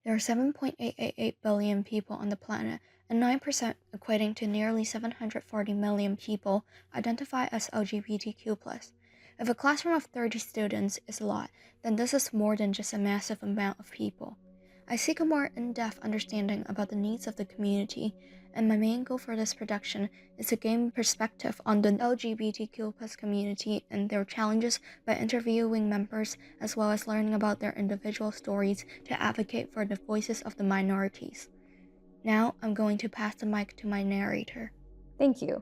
There are 7.888 billion people on the planet, and 9%, equating to nearly 740 million people, identify as LGBTQ+. If a classroom of 30 students is a lot, then this is more than just a massive amount of people. I seek a more in-depth understanding about the needs of the community, and my main goal for this production is to gain perspective on the LGBTQ+ community and their challenges by interviewing members as well as learning about their individual stories to advocate for the voices of the minorities. Now, I'm going to pass the mic to my narrator. Thank you.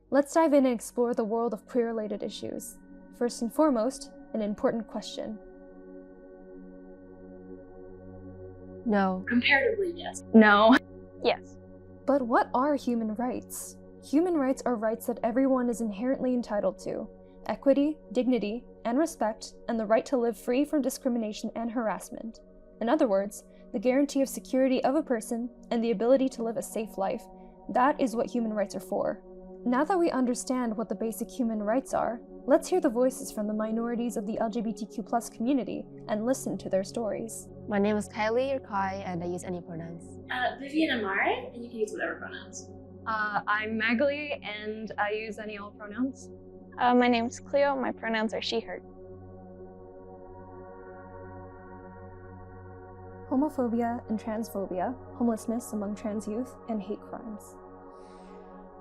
Let's dive in and explore the world of queer-related issues. First and foremost, an important question. No. Comparatively, yes. No. Yes. But what are human rights? Human rights are rights that everyone is inherently entitled to: equity, dignity, and respect, and the right to live free from discrimination and harassment. In other words, the guarantee of security of a person and the ability to live a safe life. That is what human rights are for. Now that we understand what the basic human rights are, let's hear the voices from the minorities of the LGBTQ+ community and listen to their stories. My name is Kylie or Kai, and I use any pronouns. Vivian Amare, and you can use whatever pronouns. I'm Magali, and I use any all pronouns. My name's Cleo. My pronouns are she, her. Homophobia and transphobia, homelessness among trans youth, and hate crimes.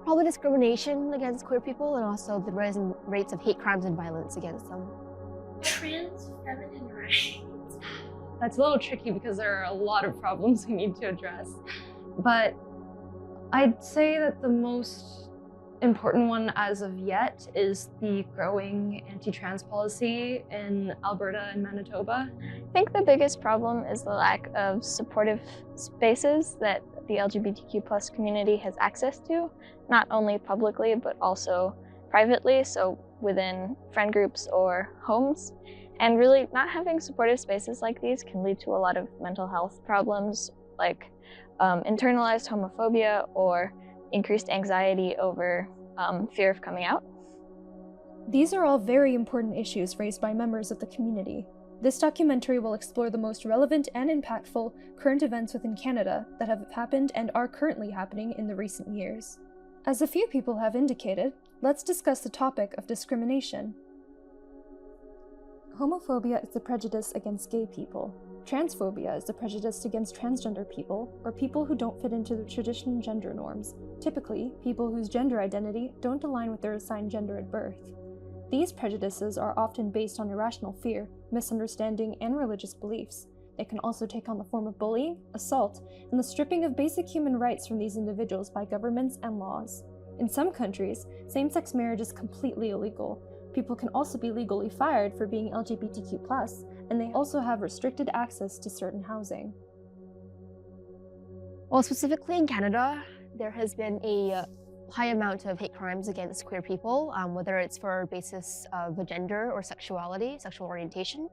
Probably discrimination against queer people and also the rising rates of hate crimes and violence against them. Trans feminine rights. That's a little tricky because there are a lot of problems we need to address. But I'd say that the most important one as of yet is the growing anti-trans policy in Alberta and Manitoba. I think the biggest problem is the lack of supportive spaces that the LGBTQ+ community has access to, not only publicly, but also privately, so within friend groups or homes. And really, not having supportive spaces like these can lead to a lot of mental health problems, like internalized homophobia or increased anxiety over fear of coming out. These are all very important issues raised by members of the community. This documentary will explore the most relevant and impactful current events within Canada that have happened and are currently happening in the recent years. As a few people have indicated, let's discuss the topic of discrimination. Homophobia is the prejudice against gay people. Transphobia is the prejudice against transgender people, or people who don't fit into the traditional gender norms, typically people whose gender identity don't align with their assigned gender at birth. These prejudices are often based on irrational fear, misunderstanding, and religious beliefs. They can also take on the form of bullying, assault, and the stripping of basic human rights from these individuals by governments and laws. In some countries, same-sex marriage is completely illegal. People can also be legally fired for being LGBTQ+, and they also have restricted access to certain housing. Well, specifically in Canada, there has been a high amount of hate crimes against queer people, whether it's for a basis of gender or sexuality, sexual orientation.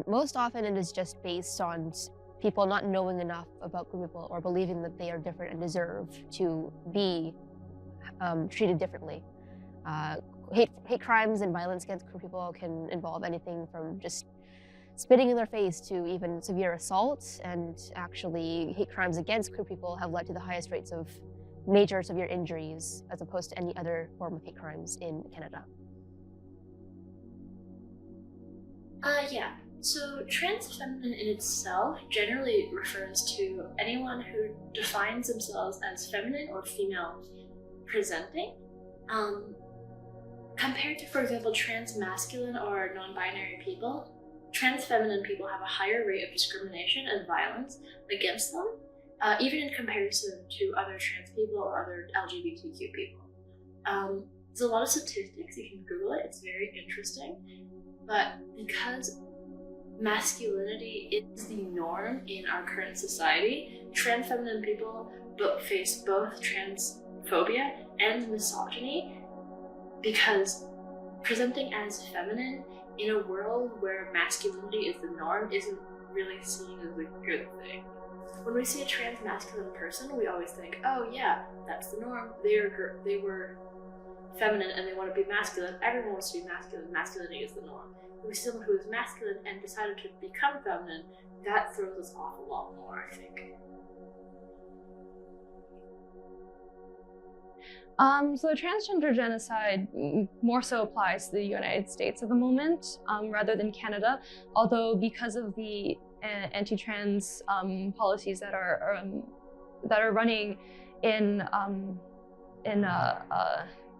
Most often it is just based on people not knowing enough about queer people or believing that they are different and deserve to be treated differently. Hate crimes and violence against queer people can involve anything from just spitting in their face to even severe assault, and actually hate crimes against queer people have led to the highest rates of major severe injuries as opposed to any other form of hate crimes in Canada. Yeah. So trans feminine in itself generally refers to anyone who defines themselves as feminine or female presenting. Compared to, for example, trans masculine or non-binary people, trans feminine people have a higher rate of discrimination and violence against them, even in comparison to other trans people or other LGBTQ people. There's a lot of statistics, you can Google it, it's very interesting. But because masculinity is the norm in our current society, trans feminine people face both transphobia and misogyny, because presenting as feminine in a world where masculinity is the norm isn't really seen as a good thing. When we see a trans masculine person, we always think, oh yeah, that's the norm. They were feminine and they want to be masculine, everyone wants to be masculine. Masculinity is the norm. If we see someone who is masculine and decided to become feminine, that throws us off a lot more, I think. So the transgender genocide more so applies to the United States at the moment, rather than Canada. Although because of the anti-trans policies that are running in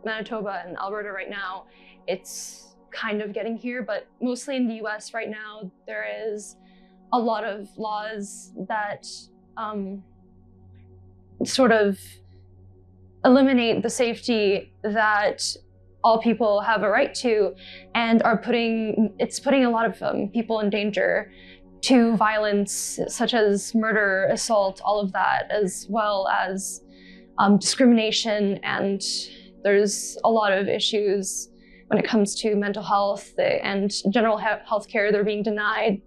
Manitoba and Alberta right now, it's kind of getting here. But mostly in the U.S. right now, there is a lot of laws that sort of eliminate the safety that all people have a right to, and putting a lot of people in danger to violence such as murder, assault, all of that, as well as discrimination. And there's a lot of issues when it comes to mental health and general health care. They're being denied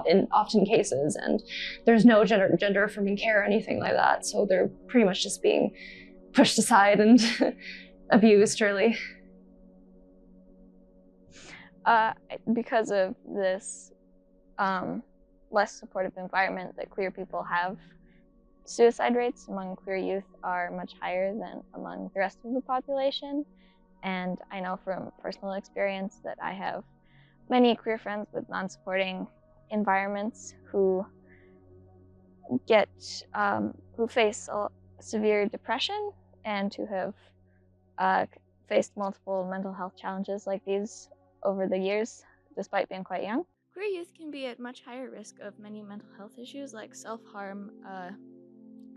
in often cases, and there's no gender affirming care or anything like that. So they're pretty much just being pushed aside and abused, really. Because of this less supportive environment that queer people have, suicide rates among queer youth are much higher than among the rest of the population. And I know from personal experience that I have many queer friends with non-supporting environments who face severe depression and who have faced multiple mental health challenges like these over the years, despite being quite young. Queer youth can be at much higher risk of many mental health issues like self-harm,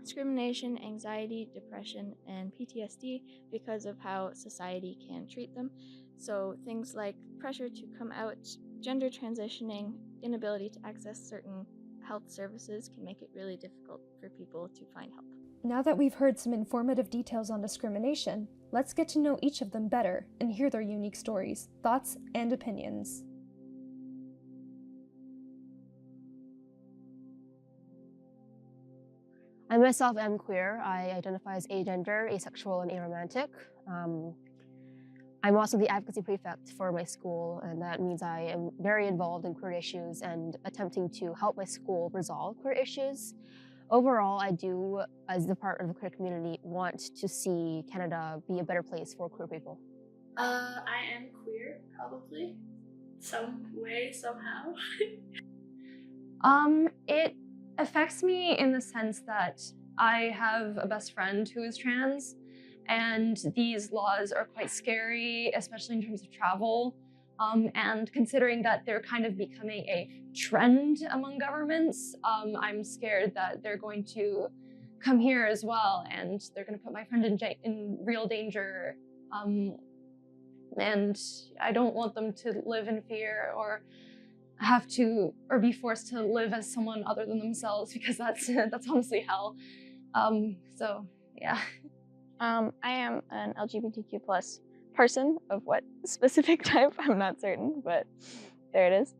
discrimination, anxiety, depression, and PTSD because of how society can treat them. So things like pressure to come out, gender transitioning, inability to access certain health services can make it really difficult for people to find help. Now that we've heard some informative details on discrimination, let's get to know each of them better and hear their unique stories, thoughts, and opinions. I myself am queer. I identify as agender, asexual, and aromantic. I'm also the advocacy prefect for my school, and that means I am very involved in queer issues and attempting to help my school resolve queer issues. Overall, I do, as the part of the queer community, want to see Canada be a better place for queer people. I am queer, probably. Some way, somehow. It affects me in the sense that I have a best friend who is trans, and these laws are quite scary, especially in terms of travel. And considering that they're kind of becoming a trend among governments, I'm scared that they're going to come here as well, and they're going to put my friend in real danger. And I don't want them to live in fear or be forced to live as someone other than themselves, because that's honestly hell. So yeah. I am an LGBTQ plus person. Of what specific type, I'm not certain, but there it is.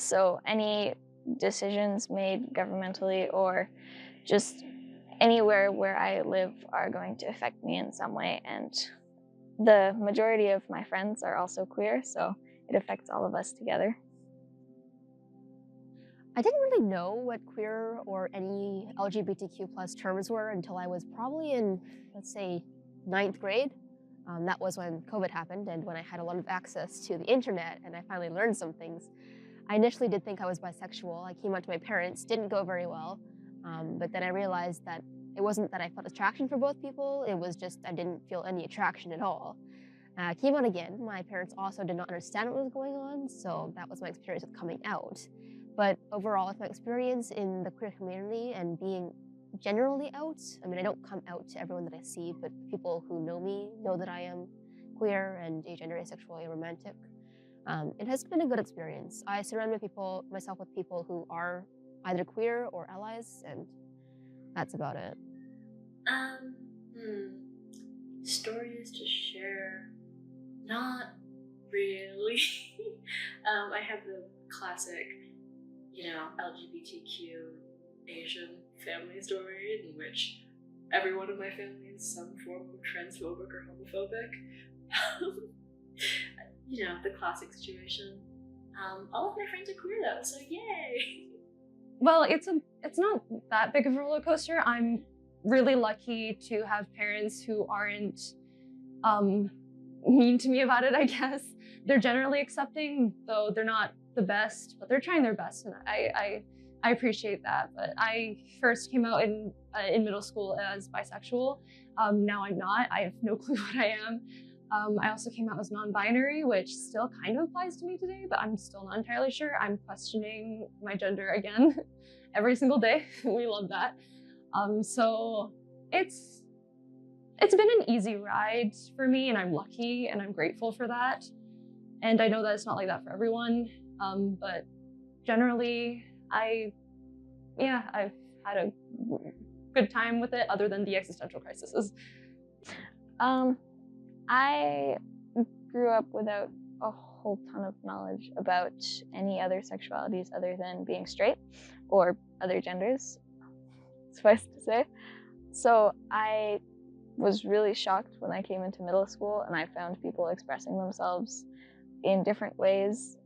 So any decisions made governmentally or just anywhere where I live are going to affect me in some way. And the majority of my friends are also queer, so it affects all of us together. I didn't really know what queer or any LGBTQ plus terms were until I was probably in, let's say, 9th grade. That was when COVID happened and when I had a lot of access to the internet and I finally learned some things. I initially did think I was bisexual. I came out to my parents, didn't go very well, but then I realized that it wasn't that I felt attraction for both people, it was just I didn't feel any attraction at all. I came out again. My parents also did not understand what was going on, so that was my experience with coming out. But overall, with my experience in the queer community and being generally out, I mean, I don't come out to everyone that I see, but people who know me know that I am queer and agender, asexual, aromantic. It has been a good experience. I surround myself with people who are either queer or allies, and that's about it. Stories to share? Not really. I have the classic, LGBTQ Asian family story in which everyone in my family is some form of transphobic or homophobic. You know, the classic situation. All of my friends are queer though, so yay! Well, it's not that big of a roller coaster. I'm really lucky to have parents who aren't mean to me about it, I guess. They're generally accepting, though they're not the best, but they're trying their best, and I appreciate that. But I first came out in middle school as bisexual. Now I'm not. I have no clue what I am. I also came out as non-binary, which still kind of applies to me today, but I'm still not entirely sure. I'm questioning my gender again every single day. We love that. So it's been an easy ride for me, and I'm lucky and I'm grateful for that. And I know that it's not like that for everyone, but generally, I've had a good time with it, other than the existential crises. I grew up without a whole ton of knowledge about any other sexualities other than being straight or other genders, suffice to say. So I was really shocked when I came into middle school and I found people expressing themselves in different ways,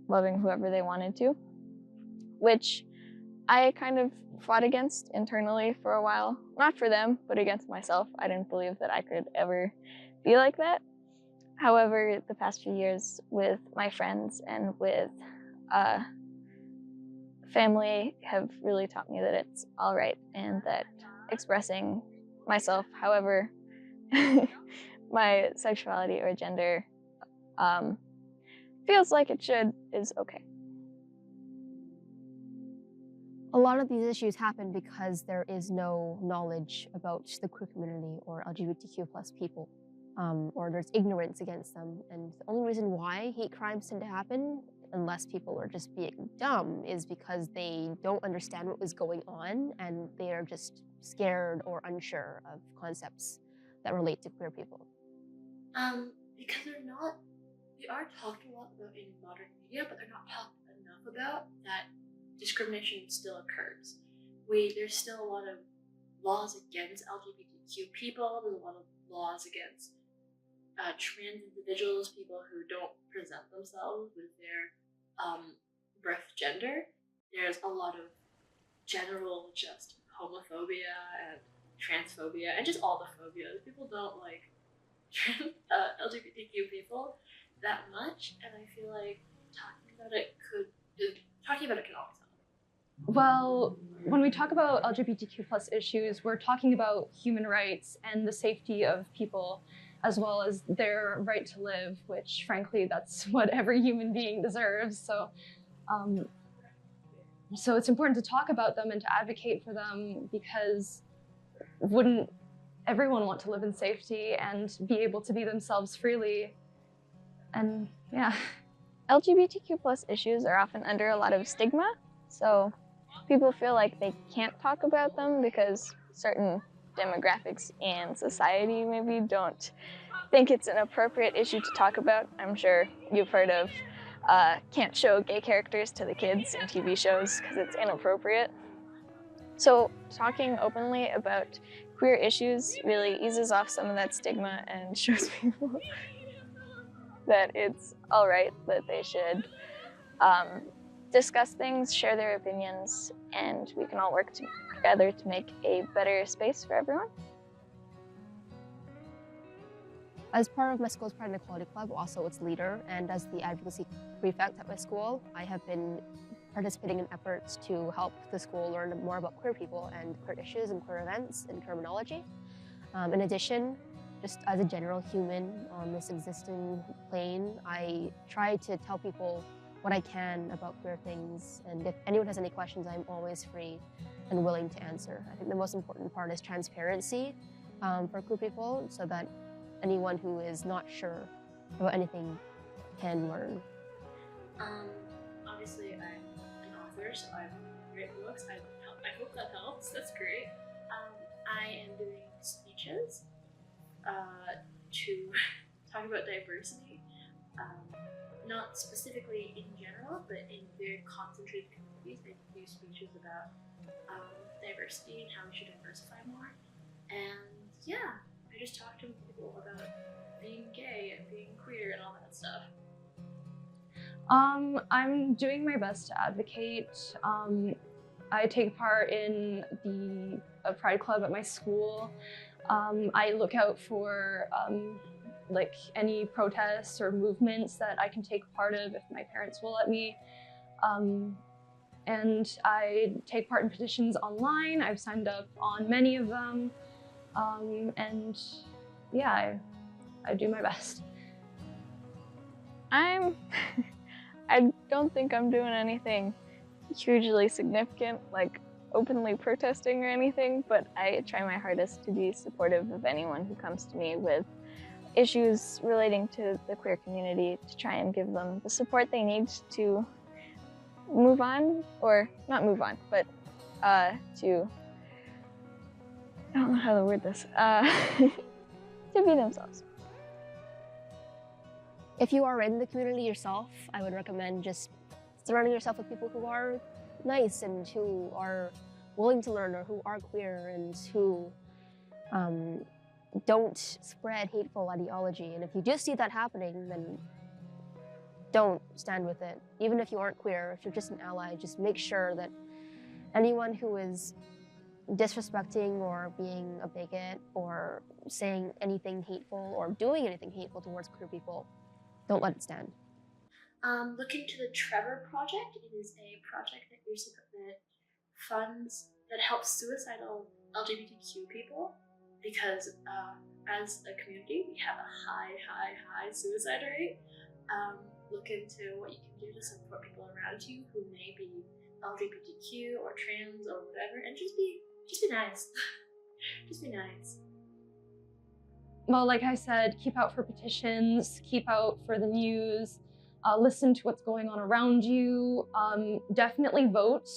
loving whoever they wanted to, which I kind of fought against internally for a while. Not for them, but against myself. I didn't believe that I could ever be like that. However, the past few years with my friends and with family have really taught me that it's all right, and that expressing myself, however my sexuality or gender feels like it should, is okay. A lot of these issues happen because there is no knowledge about the queer community or LGBTQ plus people, or there's ignorance against them. And the only reason why hate crimes tend to happen, unless people are just being dumb, is because they don't understand what was going on and they are just scared or unsure of concepts that relate to queer people. Because they are talked a lot about in modern media, but they're not talked enough about that discrimination still occurs. There's still a lot of laws against LGBTQ people. There's a lot of laws against trans individuals, people who don't present themselves with their birth gender. There's a lot of general just homophobia and transphobia and just all the phobias. People don't like LGBTQ people that much, and I feel like talking about it can always help. Well, when we talk about LGBTQ plus issues, we're talking about human rights and the safety of people, as well as their right to live, which frankly, that's what every human being deserves. So it's important to talk about them and to advocate for them, because wouldn't everyone want to live in safety and be able to be themselves freely? And yeah. LGBTQ plus issues are often under a lot of stigma, so people feel like they can't talk about them because certain demographics in society maybe don't think it's an appropriate issue to talk about. I'm sure you've heard of can't show gay characters to the kids in TV shows because it's inappropriate. So talking openly about queer issues really eases off some of that stigma and shows people that it's all right, that they should discuss things, share their opinions, and we can all work together to make a better space for everyone. As part of my school's Pride and Equality Club, also its leader, and as the advocacy prefect at my school, I have been participating in efforts to help the school learn more about queer people and queer issues and queer events and terminology. In addition, just as a general human on this existing plane, I try to tell people what I can about queer things, and if anyone has any questions, I'm always free and willing to answer. I think the most important part is transparency for queer people, so that anyone who is not sure about anything can learn. Obviously, I'm an author, so I've written books. I hope that helps. That's great. I am doing speeches to talk about diversity, not specifically in general, but in very concentrated communities. I do speeches about diversity and how we should diversify more. And yeah, I just talk to people about being gay. queer and all that stuff? I'm doing my best to advocate. I take part in the Pride Club at my school. I look out for like any protests or movements that I can take part of if my parents will let me. And I take part in petitions online. I've signed up on many of them. And yeah, I do my best. I don't think I'm doing anything hugely significant, like openly protesting or anything, but I try my hardest to be supportive of anyone who comes to me with issues relating to the queer community, to try and give them the support they need to move on, or not move on, but to, I don't know how to word this, to be themselves. If you are in the community yourself, I would recommend just surrounding yourself with people who are nice and who are willing to learn, or who are queer and who don't spread hateful ideology. And if you do see that happening, then don't stand with it. Even if you aren't queer, if you're just an ally, just make sure that anyone who is disrespecting or being a bigot or saying anything hateful or doing anything hateful towards queer people, don't let it stand. Look into the Trevor Project. It is a project that funds that helps suicidal LGBTQ people, because as a community we have a high suicide rate. Look into what you can do to support people around you who may be LGBTQ or trans or whatever, and just be nice. Just be nice. Well, like I said, keep out for petitions, keep out for the news, listen to what's going on around you, definitely vote.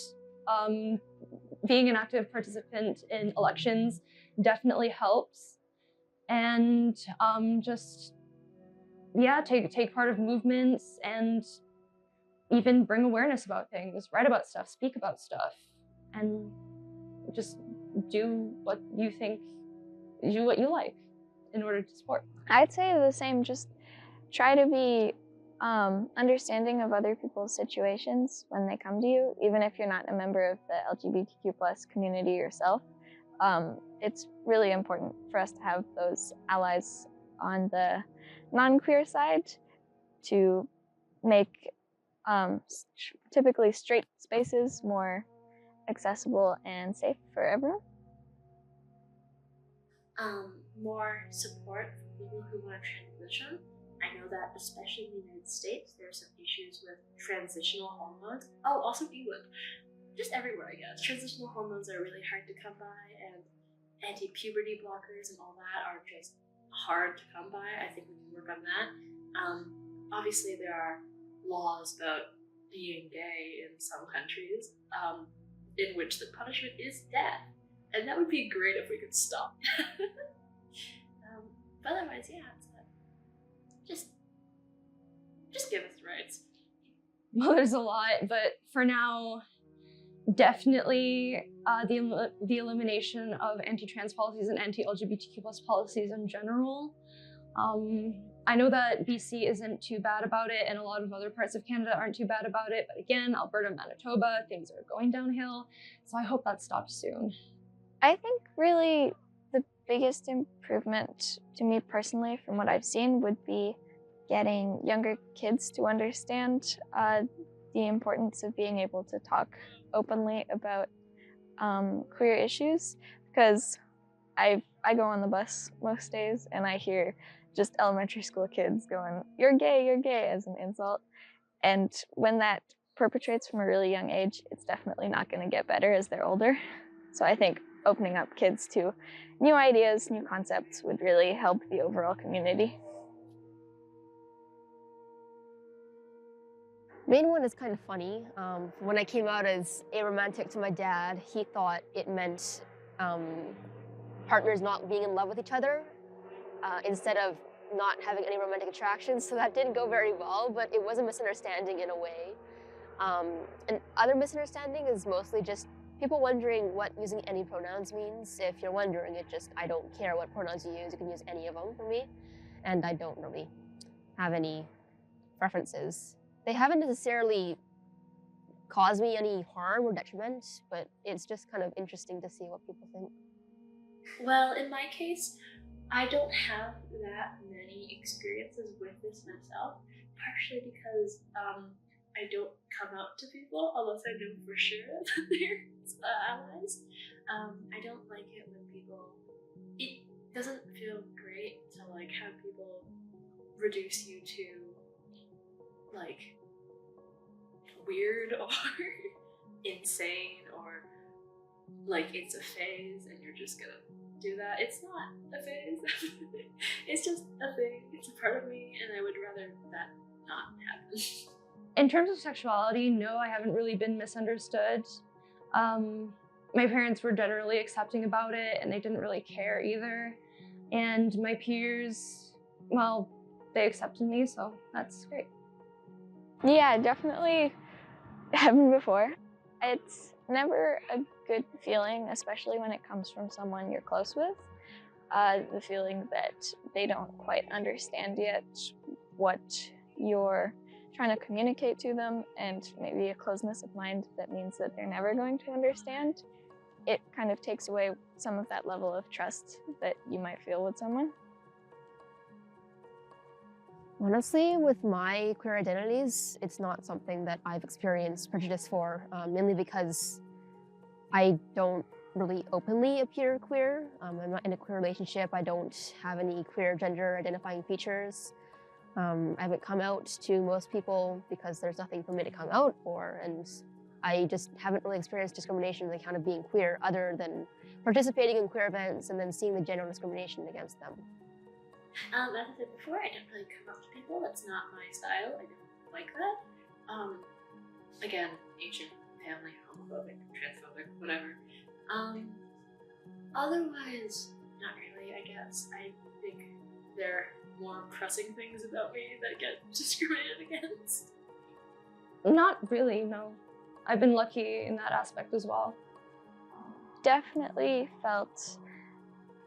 Being an active participant in elections definitely helps. And just, yeah, take part of movements and even bring awareness about things, write about stuff, speak about stuff, and just do what you like in order to support. I'd say the same, just try to be understanding of other people's situations when they come to you, even if you're not a member of the LGBTQ plus community yourself. It's really important for us to have those allies on the non-queer side to make typically straight spaces more accessible and safe for everyone. More support for people who want to transition. I know that especially in the United States, there are some issues with transitional hormones. Oh, also England. Just everywhere, I guess. Transitional hormones are really hard to come by, and anti-puberty blockers and all that are just hard to come by. I think we can work on that. Obviously, there are laws about being gay in some countries, in which the punishment is death. And that would be great if we could stop. But otherwise, yeah, just give us the rights. Well, there's a lot, but for now, definitely the elimination of anti-trans policies and anti-LGBTQ plus policies in general. I know that BC isn't too bad about it, and a lot of other parts of Canada aren't too bad about it, but again, Alberta, Manitoba, things are going downhill, so I hope that stops soon. I think really the biggest improvement to me personally from what I've seen would be getting younger kids to understand the importance of being able to talk openly about queer issues, because I go on the bus most days and I hear just elementary school kids going, you're gay," as an insult. And when that perpetrates from a really young age, it's definitely not going to get better as they're older. So I think opening up kids to new ideas, new concepts would really help the overall community. Main one is kind of funny. When I came out as aromantic to my dad, he thought it meant partners not being in love with each other instead of not having any romantic attraction. So that didn't go very well, but it was a misunderstanding in a way. And other misunderstanding is mostly just people wondering what using any pronouns means. If you're wondering, I don't care what pronouns you use can use any of them for me. And I don't really have any preferences. They haven't necessarily caused me any harm or detriment, but it's just kind of interesting to see what people think. Well, in my case, I don't have that many experiences with this myself, partially because I don't come out to people unless I know for sure that they're allies. I don't like it when people. It doesn't feel great to like have people reduce you to like weird or insane or like it's a phase and you're just gonna do that. It's not a phase. It's just a thing. It's a part of me, and I would rather that not happen. In terms of sexuality, no, I haven't really been misunderstood. My parents were generally accepting about it, and they didn't really care either. And my peers, well, they accepted me, so that's great. Yeah, definitely happened before. It's never a good feeling, especially when it comes from someone you're close with. The feeling that they don't quite understand yet what you're trying to communicate to them, and maybe a closeness of mind that means that they're never going to understand. It kind of takes away some of that level of trust that you might feel with someone. Honestly, with my queer identities, it's not something that I've experienced prejudice for, mainly because I don't really openly appear queer. I'm not in a queer relationship. I don't have any queer gender identifying features. I haven't come out to most people because there's nothing for me to come out for, and I just haven't really experienced discrimination on account of being queer, other than participating in queer events and then seeing the general discrimination against them. As I said before, I don't really come up to people. That's not my style. I don't like that. Again, ancient family, homophobic, transphobic, whatever. Otherwise, not really, I guess. I think there are more pressing things about me that get discriminated against. Not really, no. I've been lucky in that aspect as well. Definitely felt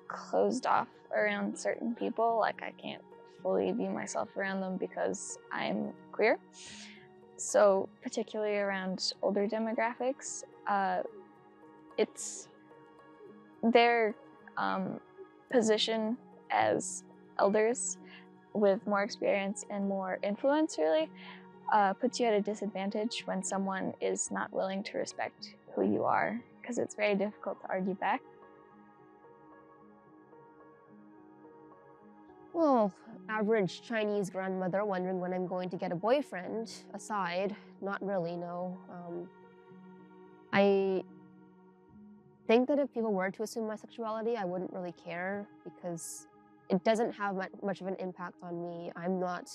closed off around certain people, like I can't fully be myself around them because I'm queer. So particularly around older demographics, it's their position as elders with more experience and more influence really puts you at a disadvantage when someone is not willing to respect who you are, because it's very difficult to argue back. Well, average Chinese grandmother wondering when I'm going to get a boyfriend aside, not really, no. I think that if people were to assume my sexuality, I wouldn't really care because it doesn't have much of an impact on me. I'm not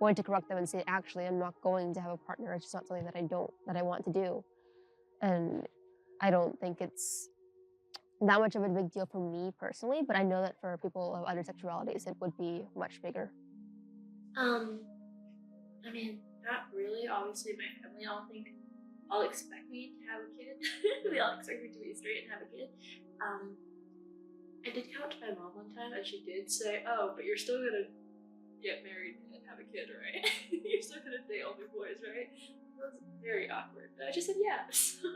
going to correct them and say, actually, I'm not going to have a partner. It's just not something that I want to do. And I don't think it's that much of a big deal for me personally, but I know that for people of other sexualities, it would be much bigger. I mean, not really. Obviously, my family all expect me to have a kid. They all expect me to be straight and have a kid. I did come up to my mom one time, and she did say, "Oh, but you're still gonna get married and have a kid, right? You're still gonna date only boys, right?" It was very awkward. But I just said yeah. So,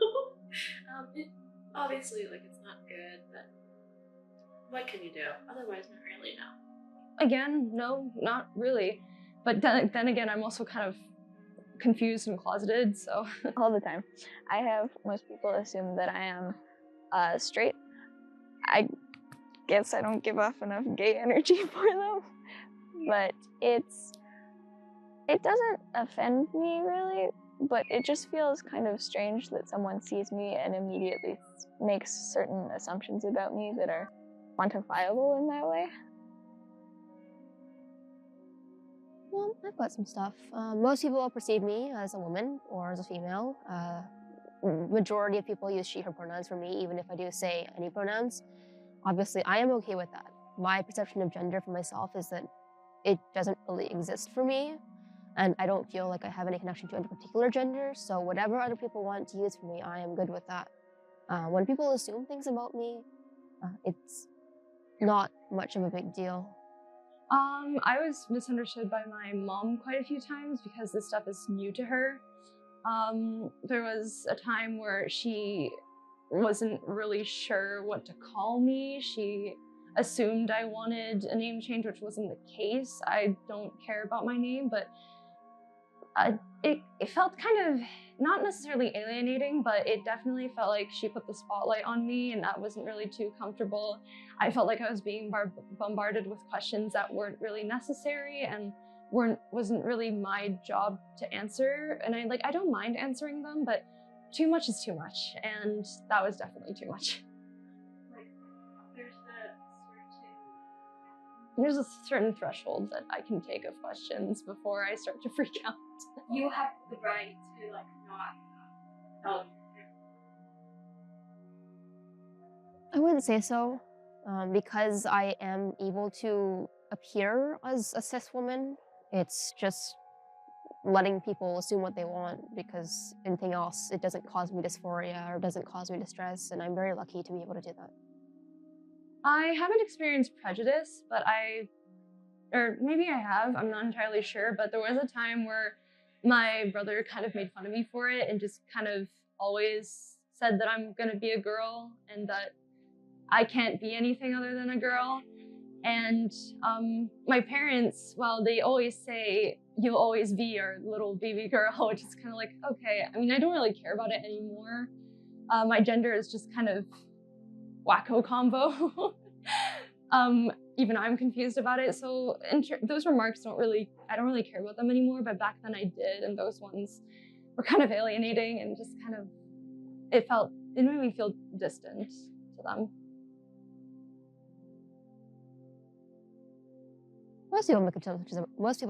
it obviously it's not good, but what can you do? Otherwise, not really. No. Again, no, not really. But then again, I'm also kind of confused and closeted, so. All the time. I have most people assume that I am straight. I guess I don't give off enough gay energy for them, but it doesn't offend me really, but it just feels kind of strange that someone sees me and immediately makes certain assumptions about me that are quantifiable in that way. Well, I've got some stuff. Most people will perceive me as a woman or as a female. Majority of people use she, her pronouns for me, even if I do say any pronouns. Obviously, I am okay with that. My perception of gender for myself is that it doesn't really exist for me, and I don't feel like I have any connection to any particular gender, so whatever other people want to use for me, I am good with that. When people assume things about me, it's not much of a big deal. I was misunderstood by my mom quite a few times because this stuff is new to her. There was a time where she wasn't really sure what to call me. She assumed I wanted a name change, which wasn't the case. I don't care about my name, but it felt kind of not necessarily alienating, but it definitely felt like she put the spotlight on me, and that wasn't really too comfortable. I felt like I was being bombarded with questions that weren't really necessary and wasn't really my job to answer. And I don't mind answering them, but too much is too much, and that was definitely too much. There's a certain threshold that I can take of questions before I start to freak out. You have the right to not help. I wouldn't say so, because I am able to appear as a cis woman. It's just letting people assume what they want, because anything else, it doesn't cause me dysphoria or doesn't cause me distress, and I'm very lucky to be able to do that. I haven't experienced prejudice, or maybe I have, I'm not entirely sure, but there was a time where my brother kind of made fun of me for it and just kind of always said that I'm gonna be a girl and that I can't be anything other than a girl. And my parents, well, they always say, you'll always be our little baby girl, which is kind of like, okay. I mean, I don't really care about it anymore. My gender is just kind of wacko combo. Even I'm confused about it. So those remarks I don't really care about them anymore, but back then I did, and those ones were kind of alienating and just kind of, it made me feel distant to them. Most people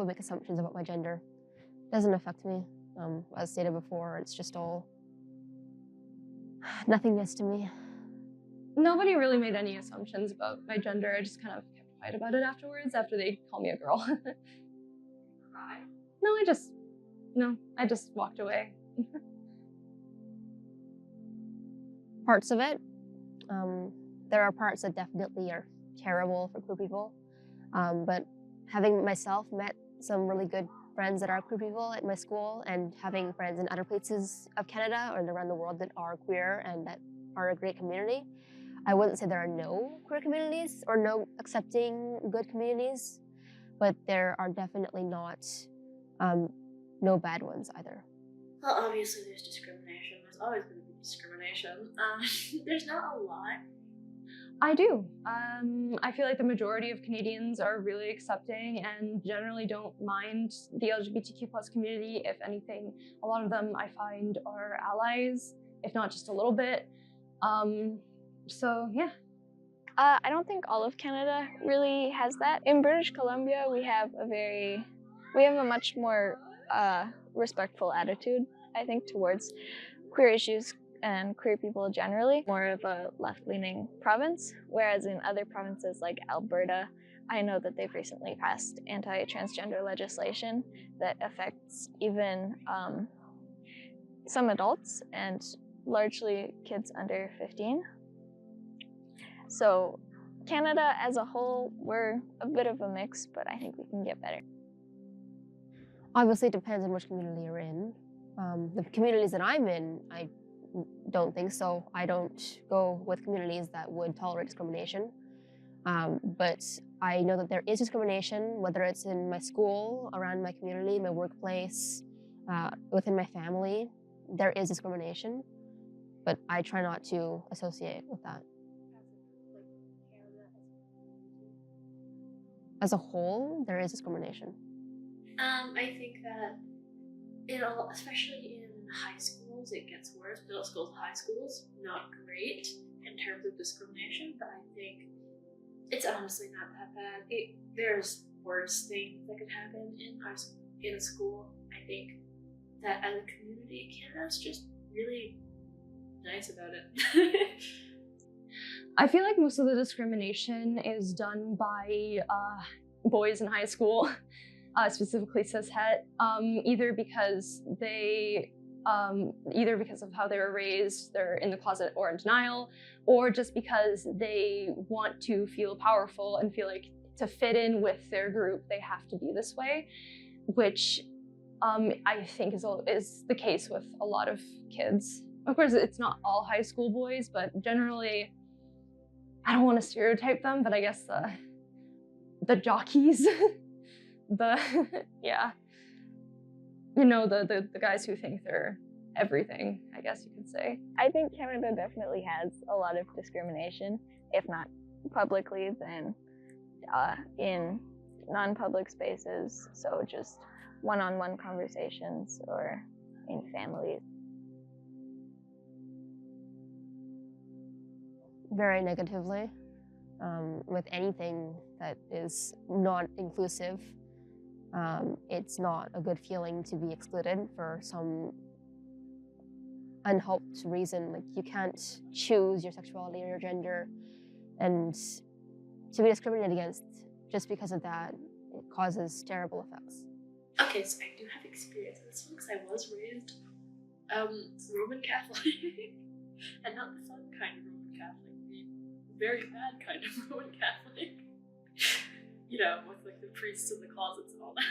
make assumptions about my gender. It doesn't affect me. As stated before, it's just all nothingness to me. Nobody really made any assumptions about my gender. I just kind of kept quiet about it afterwards, after they called me a girl. Cry? No, I just walked away. Parts of it. There are parts that definitely are terrible for queer people, but having myself met some really good friends that are queer people at my school, and having friends in other places of Canada or around the world that are queer and that are a great community, I wouldn't say there are no queer communities or no accepting good communities, but there are definitely not no bad ones either. Well, obviously there's discrimination. There's always going to be discrimination. There's not a lot. I do. I feel like the majority of Canadians are really accepting and generally don't mind the LGBTQ plus community. If anything, a lot of them I find are allies, if not just a little bit. So yeah. I don't think all of Canada really has that. In British Columbia, we have a much more respectful attitude, I think, towards queer issues and queer people generally. More of a left-leaning province, whereas in other provinces like Alberta, I know that they've recently passed anti-transgender legislation that affects even some adults and largely kids under 15. So Canada as a whole, we're a bit of a mix, but I think we can get better. Obviously, it depends on which community you're in. The communities that I'm in, I don't think so. I don't go with communities that would tolerate discrimination. But I know that there is discrimination, whether it's in my school, around my community, my workplace, within my family. There is discrimination, but I try not to associate with that. As a whole, there is discrimination. I think that especially in high schools, it gets worse. Middle schools, high schools, not great in terms of discrimination, but I think it's honestly not that bad. There's worse things that could happen in a school. I think that as a community, Canada's just really nice about it. I feel like most of the discrimination is done by boys in high school, specifically cishet, either because of how they were raised, they're in the closet or in denial, or just because they want to feel powerful and feel like to fit in with their group, they have to be this way, which I think is the case with a lot of kids. Of course, it's not all high school boys, but generally, I don't want to stereotype them, but I guess the jockeys, yeah, the guys who think they're everything, I guess you could say. I think Canada definitely has a lot of discrimination, if not publicly, then in non-public spaces, so just one-on-one conversations or in families. Very negatively, with anything that is not inclusive. It's not a good feeling to be excluded for some unhelped reason. Like, you can't choose your sexuality or your gender, and to be discriminated against just because of that, it causes terrible effects. Okay, so I do have experience in this one because I was raised Roman Catholic, and not the fun kind of Roman Catholic, the very bad kind of Roman Catholic. With like the priests in the closets and all that.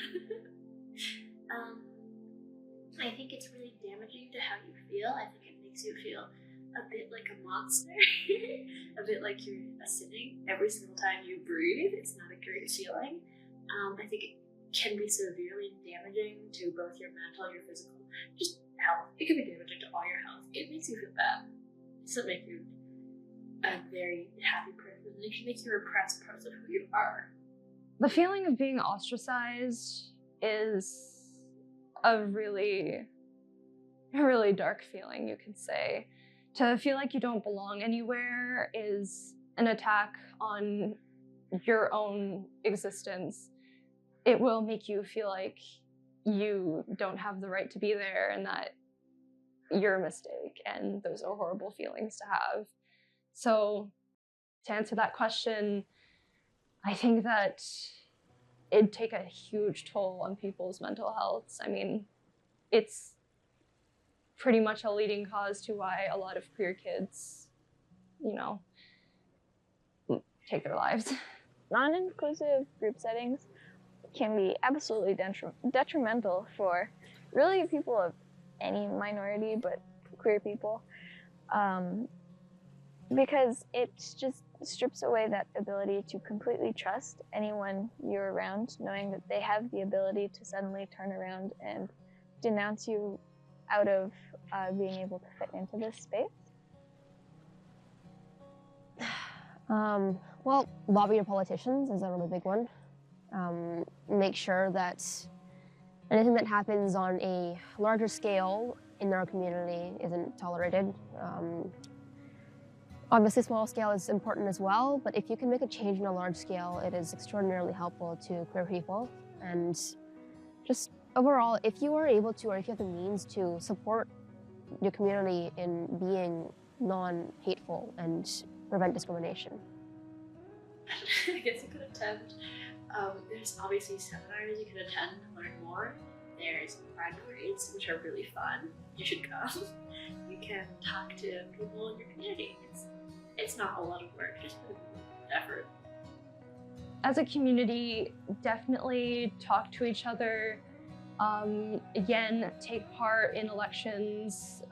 I think it's really damaging to how you feel. I think it makes you feel a bit like a monster, a bit like you're sinning every single time you breathe. It's not a great feeling. I think it can be severely damaging to both your mental, your physical, just health. It can be damaging to all your health. It makes you feel bad. It doesn't make you a very happy person. It can make you a repressed person who you are. The feeling of being ostracized is a really dark feeling, you could say. To feel like you don't belong anywhere is an attack on your own existence. It will make you feel like you don't have the right to be there and that you're a mistake, and those are horrible feelings to have. So to answer that question, I think that it'd take a huge toll on people's mental health. I mean, it's pretty much a leading cause to why a lot of queer kids, take their lives. Non-inclusive group settings can be absolutely detrimental for really people of any minority, but queer people, because it just strips away that ability to completely trust anyone you're around, knowing that they have the ability to suddenly turn around and denounce you out of being able to fit into this space. Well, lobby your politicians is a really big one. Make sure that anything that happens on a larger scale in our community isn't tolerated. Obviously, small scale is important as well, but if you can make a change on a large scale, it is extraordinarily helpful to queer people. And just overall, if you are able to, or if you have the means to support your community in being non-hateful and prevent discrimination. I guess you could attend. There's obviously seminars you can attend to learn more. There's pride parades, which are really fun. You should come. You can talk to people in your community. It's not a lot of work, just put in effort. As a community, definitely talk to each other. Again, take part in elections,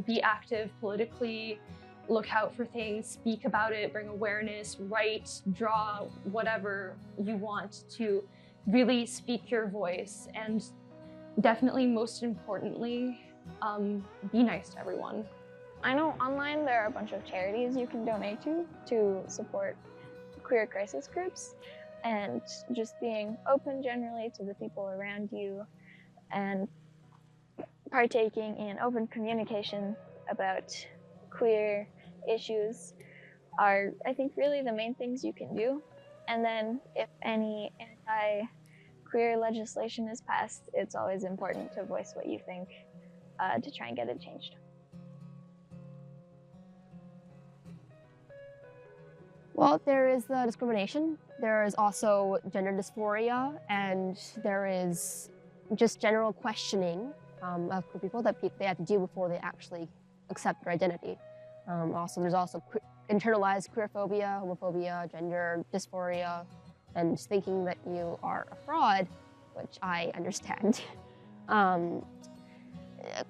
be active politically, look out for things, speak about it, bring awareness, write, draw, whatever you want to really speak your voice. And definitely, most importantly, be nice to everyone. I know online there are a bunch of charities you can donate to support queer crisis groups, and just being open generally to the people around you and partaking in open communication about queer issues are, I think, really the main things you can do. And then if any anti-queer legislation is passed, it's always important to voice what you think to try and get it changed. Well, there is the discrimination. There is also gender dysphoria, and there is just general questioning of queer people that they have to do before they actually accept their identity. There's also internalized queerphobia, homophobia, gender dysphoria, and thinking that you are a fraud, which I understand.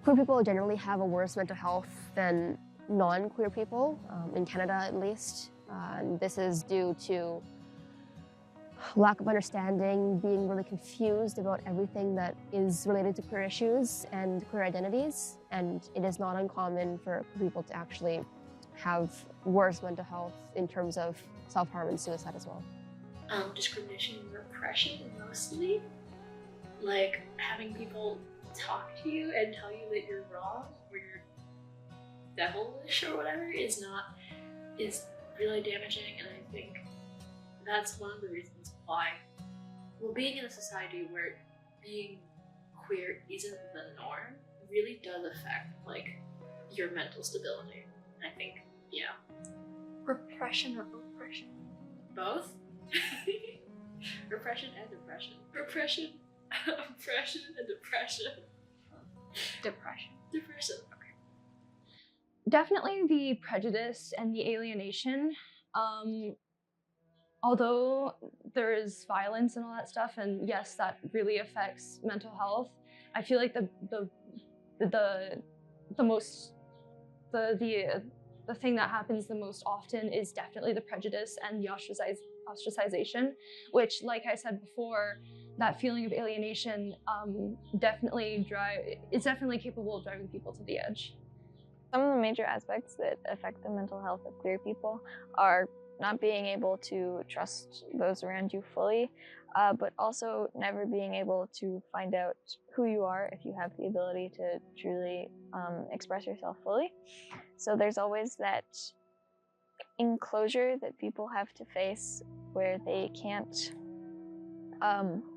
Queer people generally have a worse mental health than non-queer people, in Canada at least. And this is due to lack of understanding, being really confused about everything that is related to queer issues and queer identities. And it is not uncommon for people to actually have worse mental health in terms of self-harm and suicide as well. Discrimination and repression mostly. Like having people talk to you and tell you that you're wrong or you're devilish or whatever is really damaging, and I think that's one of the reasons why, well, being in a society where being queer isn't the norm really does affect like your mental stability. I think, yeah. Repression or oppression? Both? Repression and depression. Repression, oppression, and depression. Depression. Depression, okay. Definitely the prejudice and the alienation. Although there is violence and all that stuff, and yes, that really affects mental health, I feel like the thing that happens the most often is definitely the prejudice and the ostracization, which, like I said before, that feeling of alienation is definitely capable of driving people to the edge. Some of the major aspects that affect the mental health of queer people are not being able to trust those around you fully, but also never being able to find out who you are if you have the ability to truly express yourself fully. So there's always that enclosure that people have to face where they can't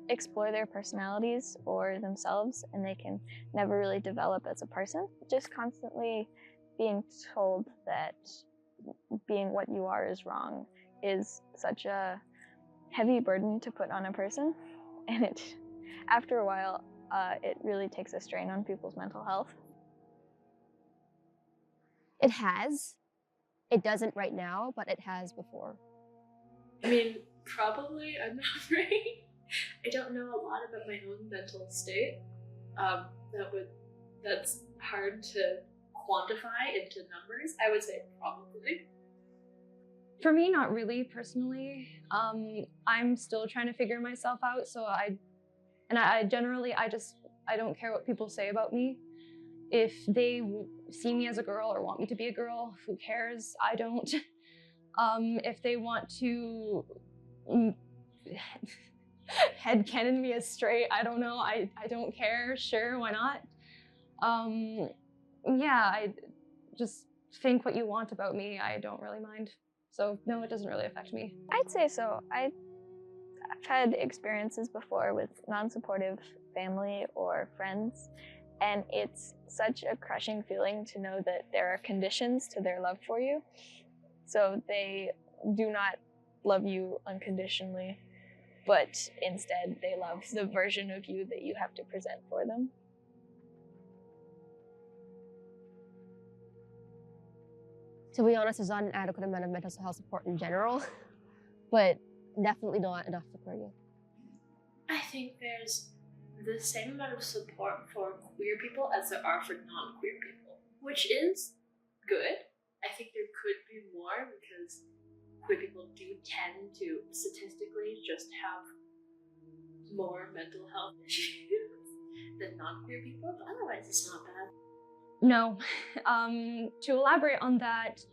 explore their personalities or themselves, and they can never really develop as a person. Just constantly being told that being what you are is wrong is such a heavy burden to put on a person, and after a while, it really takes a strain on people's mental health. It has. It doesn't right now, but it has before. I mean, probably, I'm not right. I don't know a lot about my own mental state. That's hard to quantify into numbers. I would say probably. For me, not really personally. I'm still trying to figure myself out, so I don't care what people say about me. If they see me as a girl or want me to be a girl, who cares? I don't. If they want to headcanon me as straight, I don't know. I don't care. Sure, why not? Yeah, I just think what you want about me. I don't really mind. So no, it doesn't really affect me. I'd say so. I've had experiences before with non-supportive family or friends, and it's such a crushing feeling to know that there are conditions to their love for you. So they do not love you unconditionally, but instead they love the version of you that you have to present for them. To be honest, there's not an adequate amount of mental health support in general, but definitely not enough for queer youth. I think there's the same amount of support for queer people as there are for non-queer people, which is good. I think there could be more because queer people do tend to statistically just have more mental health issues than non-queer people, but otherwise it's not bad. No. To elaborate on that,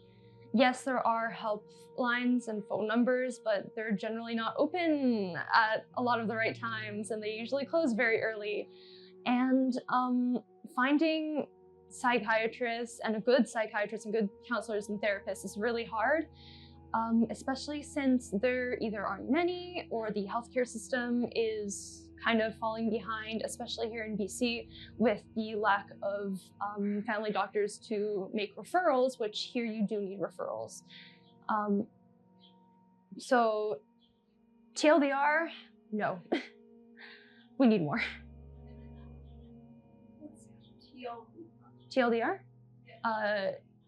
yes, there are help lines and phone numbers, but they're generally not open at a lot of the right times, and they usually close very early. And finding psychiatrists and good counselors and therapists is really hard, especially since there either aren't many or the healthcare system is kind of falling behind, especially here in BC, with the lack of family doctors to make referrals, which here you do need referrals. So TLDR, no. We need more. TLDR?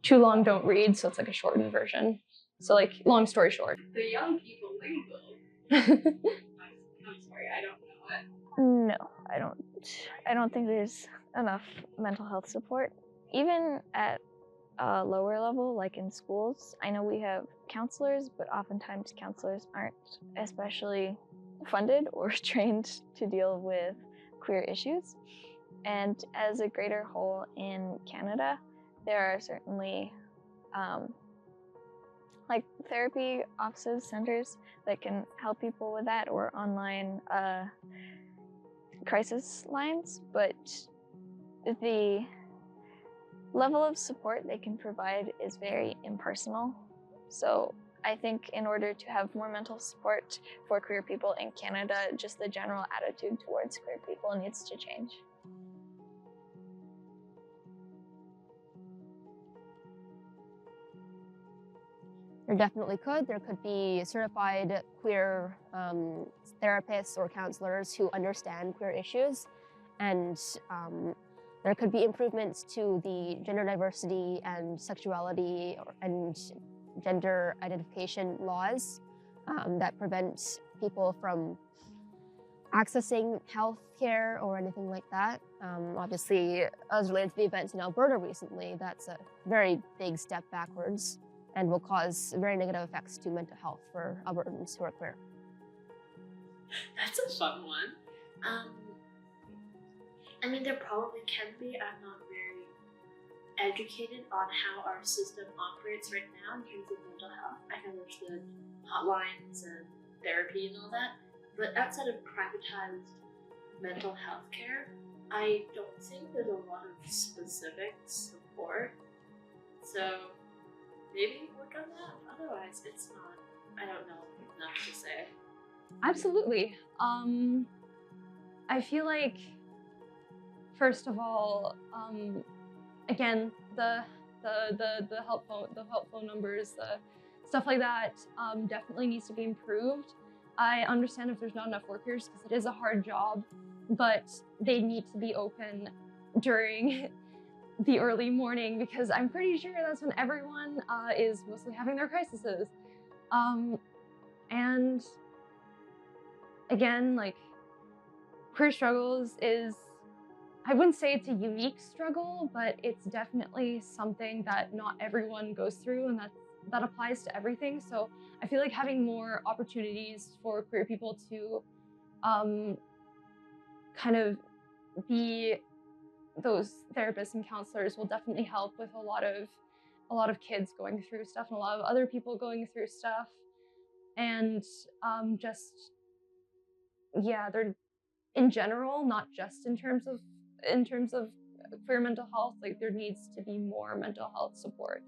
Too long, don't read, so it's like a shortened version. So like, long story short. The young people lingo. I'm sorry, I don't know it. No, I don't think there's enough mental health support. Even at a lower level, like in schools, I know we have counselors, but oftentimes counselors aren't especially funded or trained to deal with queer issues. And as a greater whole in Canada, there are certainly like therapy offices, centers that can help people with that, or online crisis lines, but the level of support they can provide is very impersonal. So I think in order to have more mental support for queer people in Canada, just the general attitude towards queer people needs to change. There definitely could. There could be certified queer therapists or counselors who understand queer issues, and there could be improvements to the gender diversity and sexuality and gender identification laws that prevent people from accessing health care or anything like that. Obviously, as related to the events in Alberta recently, that's a very big step backwards and will cause very negative effects to mental health for Albertans who are queer. That's a fun one. I mean, there probably can be. I'm not very educated on how our system operates right now in terms of mental health. I know there's the hotlines and therapy and all that, but outside of privatized mental health care, I don't think there's a lot of specific support. So maybe work on that. Otherwise, it's not. I don't know enough to say. Absolutely. I feel like, first of all, again, the help phone numbers, the stuff like that, definitely needs to be improved. I understand if there's not enough workers because it is a hard job, but they need to be open during the early morning because I'm pretty sure that's when everyone is mostly having their crises. And again, like, queer struggles is, I wouldn't say it's a unique struggle, but it's definitely something that not everyone goes through, and that applies to everything. So I feel like having more opportunities for queer people to kind of be those therapists and counselors will definitely help with a lot of kids going through stuff and a lot of other people going through stuff. And they're in general, not just in terms of queer mental health, like there needs to be more mental health support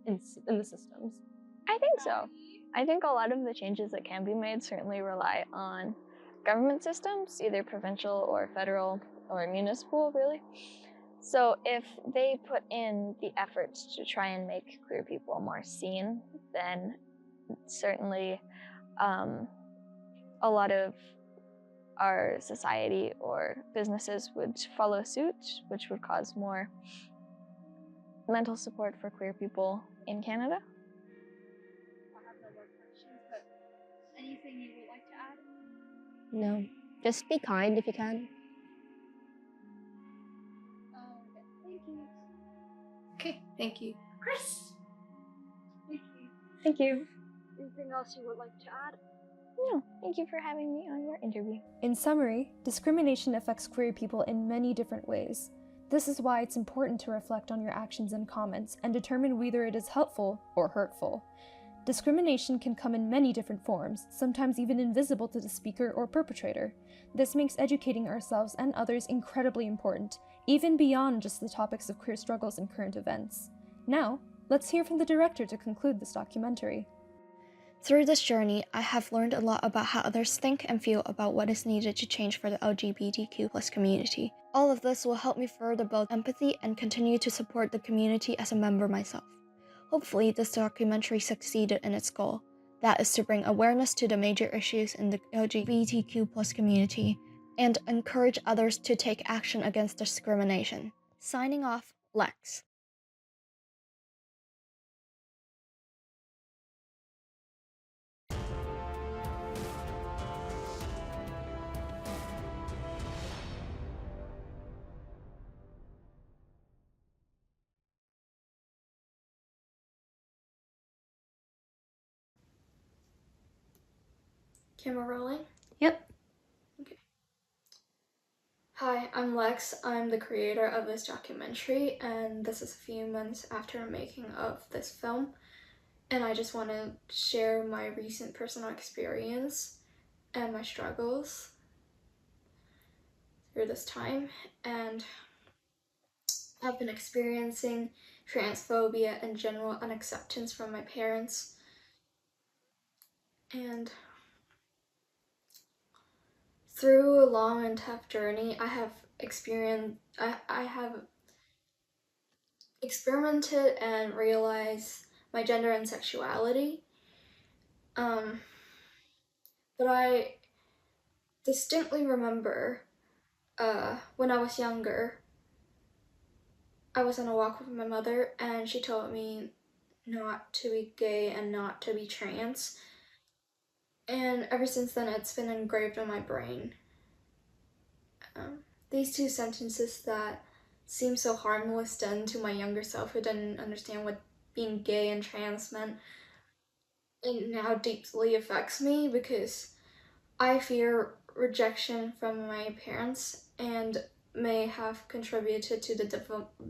in the systems. I think so. I think a lot of the changes that can be made certainly rely on government systems, either provincial or federal or municipal, really. So if they put in the efforts to try and make queer people more seen, then certainly a lot of our society or businesses would follow suit, which would cause more mental support for queer people in Canada. I have no more questions, but anything you would like to add? No, just be kind if you can. Thank you. Okay, thank you. Chris! Thank you. Thank you. Anything else you would like to add? No, thank you for having me on your interview. In summary, discrimination affects queer people in many different ways. This is why it's important to reflect on your actions and comments and determine whether it is helpful or hurtful. Discrimination can come in many different forms, sometimes even invisible to the speaker or perpetrator. This makes educating ourselves and others incredibly important, even beyond just the topics of queer struggles and current events. Now, let's hear from the director to conclude this documentary. Through this journey, I have learned a lot about how others think and feel about what is needed to change for the LGBTQ+ community. All of this will help me further build empathy and continue to support the community as a member myself. Hopefully, this documentary succeeded in its goal, that is to bring awareness to the major issues in the LGBTQ+ community and encourage others to take action against discrimination. Signing off, Lex. Camera rolling? Yep. Okay. Hi, I'm Lex. I'm the creator of this documentary, and this is a few months after making of this film. And I just want to share my recent personal experience and my struggles through this time. And I've been experiencing transphobia and general unacceptance from my parents. And through a long and tough journey, I have experimented and realized my gender and sexuality. But I distinctly remember when I was younger, I was on a walk with my mother and she told me not to be gay and not to be trans. And ever since then, it's been engraved in my brain. These two sentences that seem so harmless then to my younger self who didn't understand what being gay and trans meant, it now deeply affects me because I fear rejection from my parents and may have contributed to the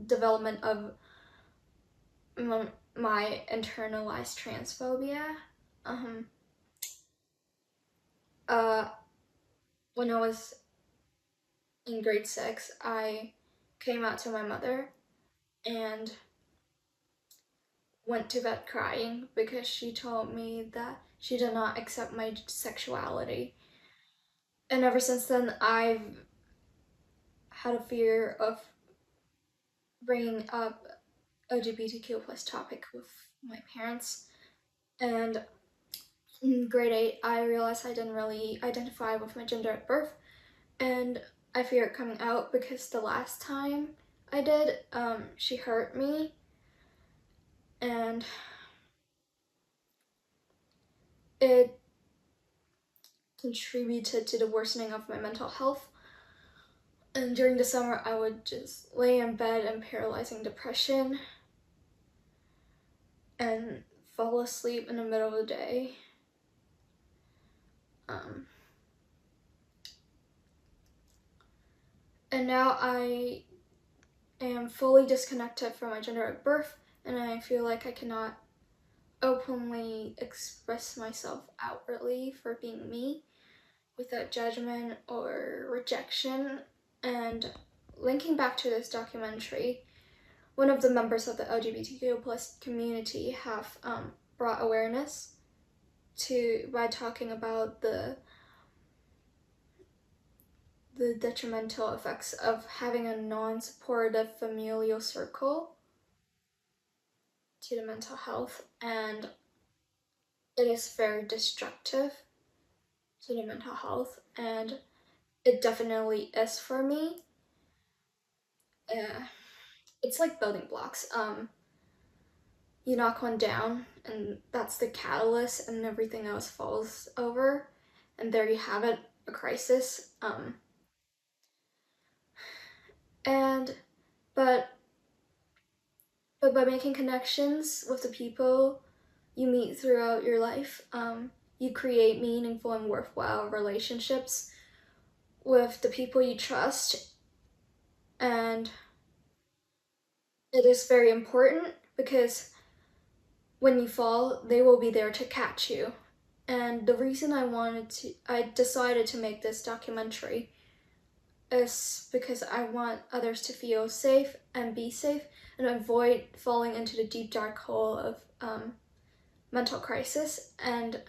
development of my internalized transphobia. When I was in grade 6, I came out to my mother and went to bed crying because she told me that she did not accept my sexuality. And ever since then, I've had a fear of bringing up LGBTQ plus topic with my parents. And in grade 8, I realized I didn't really identify with my gender at birth. And I fear it coming out because the last time I did, she hurt me. And it contributed to the worsening of my mental health. And during the summer, I would just lay in bed in paralyzing depression and fall asleep in the middle of the day. And now I am fully disconnected from my gender at birth, and I feel like I cannot openly express myself outwardly for being me without judgment or rejection. And linking back to this documentary, one of the members of the LGBTQ plus community have brought awareness by talking about the detrimental effects of having a non-supportive familial circle to the mental health, and it is very destructive to the mental health, and it definitely is for me. It's like building blocks. You knock one down and that's the catalyst and everything else falls over, and there you have it, a crisis. But by making connections with the people you meet throughout your life, you create meaningful and worthwhile relationships with the people you trust. And it is very important because when you fall, they will be there to catch you. And the reason I decided to make this documentary is because I want others to feel safe and be safe and avoid falling into the deep dark hole of mental crisis. And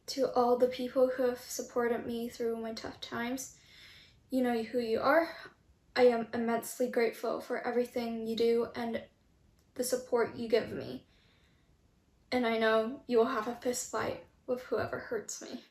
to all the people who have supported me through my tough times, you know who you are. I am immensely grateful for everything you do and the support you give me. And I know you will have a fist fight with whoever hurts me.